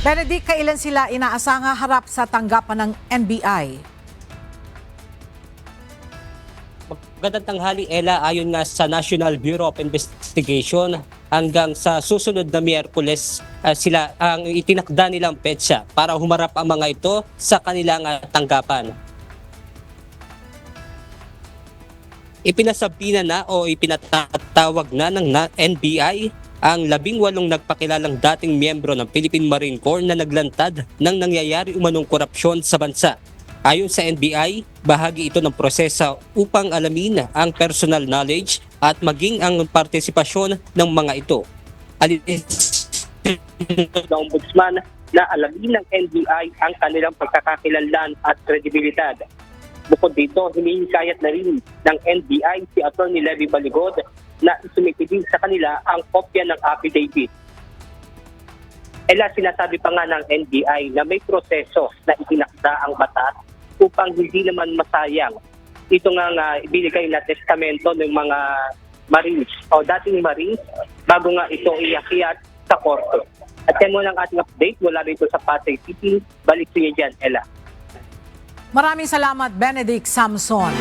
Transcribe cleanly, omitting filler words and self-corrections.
Benedict, kailan sila inaasanga harap sa tanggapan ng NBI? Magandang tanghali, Ella. Ayon nga sa National Bureau of Investigation, hanggang sa susunod na Miyerkules sila ang itinakda nilang petsa para humarap ang mga ito sa kanilang tanggapan. Ipinasabina na o ipinatatawag na ng NBI ang 18 nagpakilalang dating miyembro ng Philippine Marine Corps na naglantad ng nangyayari umanong korupsyon sa bansa. Ayon sa NBI, bahagi ito ng proseso upang alamin ang personal knowledge at maging ang partisipasyon ng mga ito. Alinis ng Ombudsman na alamin ng NBI ang kanilang pagkakakilanlan at kredibilidad. Bukod dito, hinihikayat na rin ng NBI si Atty. Levy Baligod na isumitidig sa kanila ang kopya ng affidavit. Sinasabi pa nga ng NBI na may proseso na itinakda ang batas upang hindi naman masayang ito nga ibinigay na testamento ng mga Marines o dating Marines bago nga ito iakyat sa korte. At yan muna ang ating update mula rito sa Pasay City. Balik sa iyo dyan, Ella. Maraming salamat, Benedict Samson.